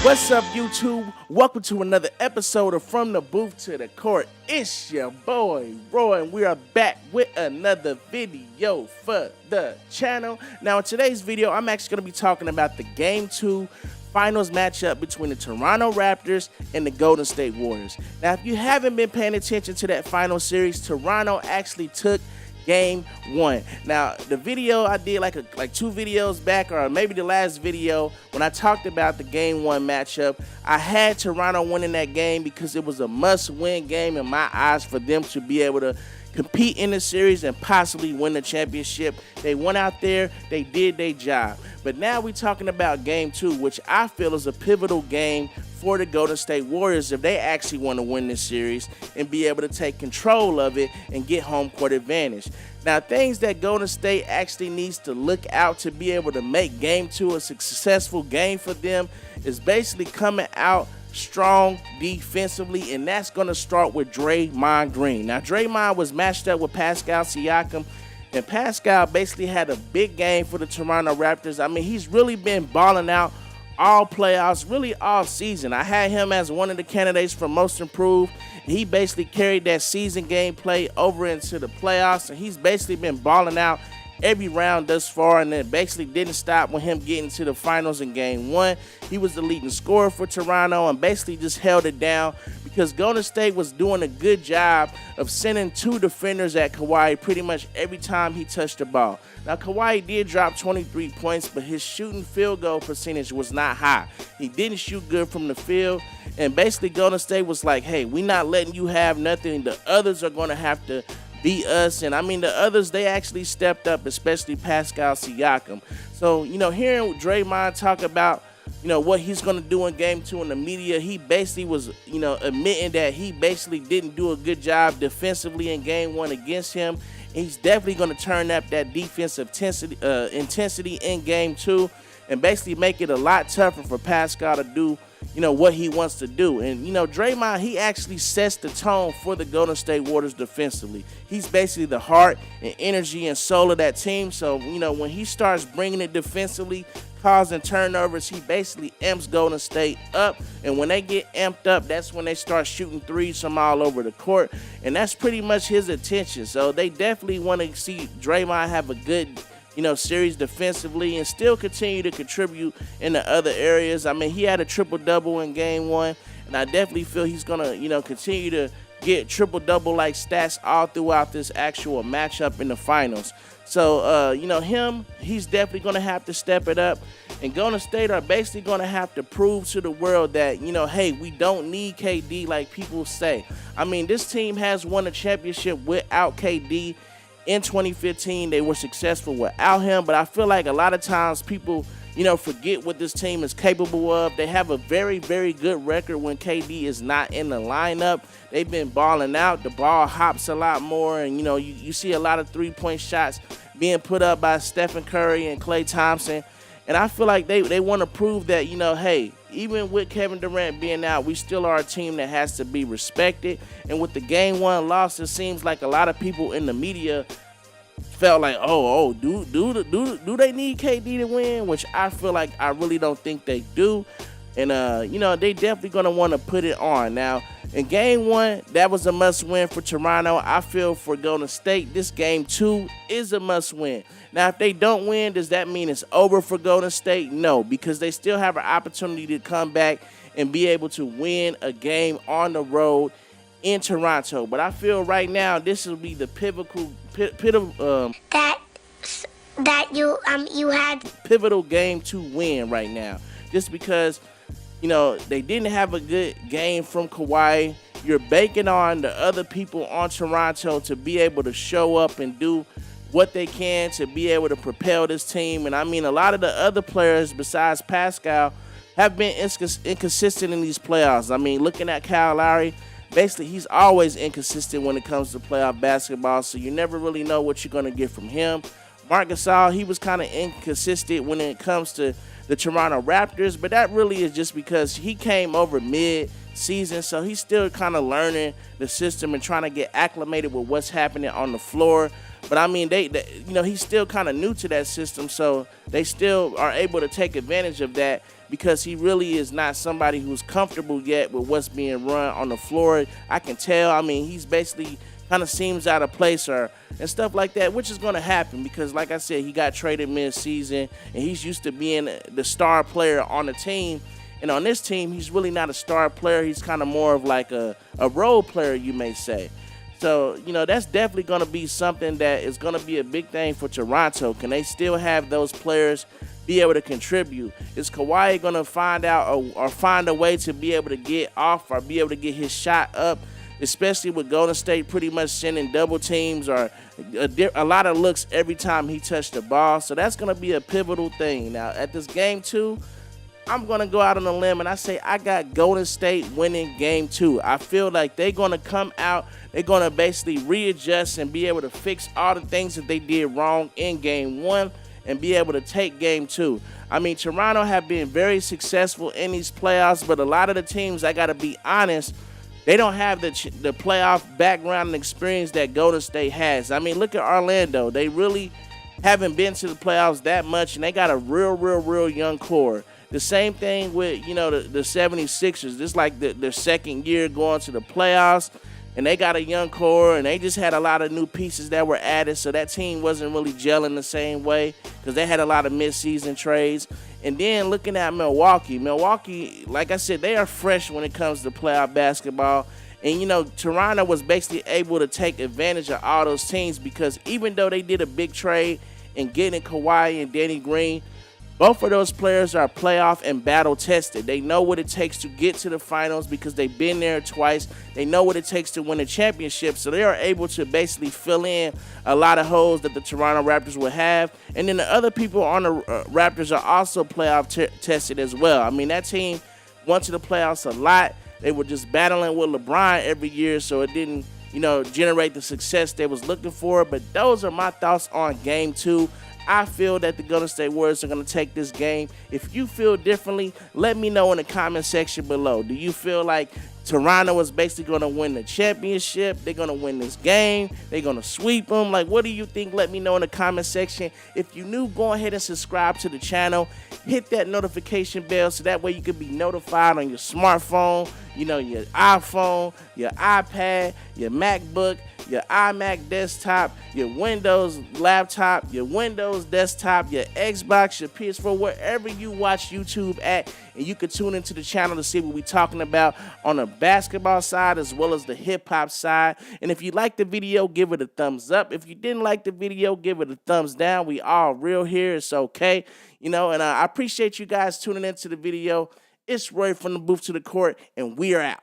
What's up, YouTube? Welcome to another episode of From the Booth to the Court. It's your boy, Roy, and we are back with another video for the channel. Now, in today's video, I'm actually going to be talking about the Game 2 finals matchup between the Toronto Raptors and the Golden State Warriors. Now, if you haven't been paying attention to that final series, Toronto actually took Game 1. Now, the video I did like 2 videos back, or maybe the last video, when I talked about the Game 1 matchup, I had Toronto winning that game because it was a must-win game in my eyes for them to be able to compete in the series and possibly win the championship. They went out there, they did their job. But now we're talking about Game 2, which I feel is a pivotal game for the Golden State Warriors if they actually want to win this series and be able to take control of it and get home court advantage. Now, things that Golden State actually needs to look out to be able to make Game 2 a successful game for them is basically coming out strong defensively, and that's going to start with Draymond Green. Now, Draymond was matched up with Pascal Siakam, and Pascal basically had a big game for the Toronto Raptors. I mean, he's really been balling out all playoffs, really all season. I had him as one of the candidates for most improved. He basically carried that season gameplay over into the playoffs, and he's basically been balling out every round thus far, and it basically didn't stop with him getting to the finals in Game 1. He was the leading scorer for Toronto and basically just held it down because Golden State was doing a good job of sending 2 defenders at Kawhi pretty much every time he touched the ball. Now, Kawhi did drop 23 points, but his shooting field goal percentage was not high. He didn't shoot good from the field, and basically Golden State was like, hey, we're not letting you have nothing. The others are going to have to beat us. And I mean, the others, they actually stepped up, especially Pascal Siakam. So, hearing Draymond talk about, what he's going to do in Game 2 in the media, he basically was, admitting that he basically didn't do a good job defensively in Game 1 against him. He's definitely going to turn up that defensive intensity in Game 2 and basically make it a lot tougher for Pascal to do what he wants to do. And, Draymond, he actually sets the tone for the Golden State Warriors defensively. He's basically the heart and energy and soul of that team. So, when he starts bringing it defensively, causing turnovers, he basically amps Golden State up. And when they get amped up, that's when they start shooting threes from all over the court. And that's pretty much his intention. So they definitely want to see Draymond have a good series defensively and still continue to contribute in the other areas. I mean, he had a triple-double in Game 1, and I definitely feel he's going to, continue to get triple-double-like stats all throughout this actual matchup in the finals. So, he's definitely going to have to step it up, and Golden State are basically going to have to prove to the world that, hey, we don't need KD like people say. I mean, this team has won a championship without KD. In 2015, they were successful without him, but I feel like a lot of times people, forget what this team is capable of. They have a very, very good record when KD is not in the lineup. They've been balling out. The ball hops a lot more, and, you see a lot of three-point shots being put up by Stephen Curry and Klay Thompson. And I feel like they want to prove that, hey, even with Kevin Durant being out, we still are a team that has to be respected. And with the Game 1 loss, it seems like a lot of people in the media felt like, do they need KD to win? Which I feel like I really don't think they do. And, they definitely going to want to put it on. Now, in Game 1, that was a must-win for Toronto. I feel for Golden State, this Game 2 is a must-win. Now, if they don't win, does that mean it's over for Golden State? No, because they still have an opportunity to come back and be able to win a game on the road in Toronto. But I feel right now this will be the pivotal game to win right now, just because they didn't have a good game from Kawhi. You're banking on the other people on Toronto to be able to show up and do what they can to be able to propel this team. And I mean, a lot of the other players besides Pascal have been inconsistent in these playoffs. I mean, looking at Kyle Lowry, basically he's always inconsistent when it comes to playoff basketball, so you never really know what you're going to get from him. Marc Gasol, he was kind of inconsistent when it comes to the Toronto Raptors, but that really is just because he came over mid-season, so he's still kind of learning the system and trying to get acclimated with what's happening on the floor. But I mean, he's still kind of new to that system, so they still are able to take advantage of that because he really is not somebody who's comfortable yet with what's being run on the floor. I can tell. I mean, he's basically kind of seems out of place and stuff like that, which is going to happen because, like I said, he got traded mid-season, and he's used to being the star player on the team. And on this team, he's really not a star player. He's kind of more of like a role player, you may say. So, that's definitely going to be something that is going to be a big thing for Toronto. Can they still have those players be able to contribute? Is Kawhi going to find out or find a way to be able to get off or be able to get his shot up, especially with Golden State pretty much sending double teams or a lot of looks every time he touched the ball? So that's going to be a pivotal thing. Now, at this game 2, I'm going to go out on a limb and I say I got Golden State winning game 2. I feel like they're going to come out, they're going to basically readjust and be able to fix all the things that they did wrong in game 1 and be able to take game 2. I mean, Toronto have been very successful in these playoffs, but a lot of the teams, I got to be honest, they don't have the playoff background and experience that Golden State has. I mean, look at Orlando. They really haven't been to the playoffs that much, and they got a real young core. The same thing with, the 76ers. This is like their second year going to the playoffs, and they got a young core, and they just had a lot of new pieces that were added, so that team wasn't really gelling the same way because they had a lot of mid-season trades. And then looking at Milwaukee, like I said, they are fresh when it comes to playoff basketball. And, Toronto was basically able to take advantage of all those teams because even though they did a big trade in getting Kawhi and Danny Green, both of those players are playoff and battle tested. They know what it takes to get to the finals because they've been there twice. They know what it takes to win a championship, so they are able to basically fill in a lot of holes that the Toronto Raptors will have. And then the other people on the Raptors are also playoff tested as well. I mean, that team went to the playoffs a lot. They were just battling with LeBron every year, so it didn't, generate the success they was looking for. But those are my thoughts on game 2. I feel that the Golden State Warriors are going to take this game. If you feel differently, let me know in the comment section below. Do you feel like Toronto is basically going to win the championship? They're going to win this game? They're going to sweep them? Like, what do you think? Let me know in the comment section. If you're new, go ahead and subscribe to the channel. Hit that notification bell so that way you can be notified on your smartphone, your iPhone, your iPad, your MacBook, your iMac desktop, your Windows laptop, your Windows desktop, your Xbox, your PS4, wherever you watch YouTube at, and you can tune into the channel to see what we're talking about on the basketball side as well as the hip-hop side. And if you liked the video, give it a thumbs up. If you didn't like the video, give it a thumbs down. We all real here. It's okay. And I appreciate you guys tuning into the video. It's Roy from the Booth to the Court, and we are out.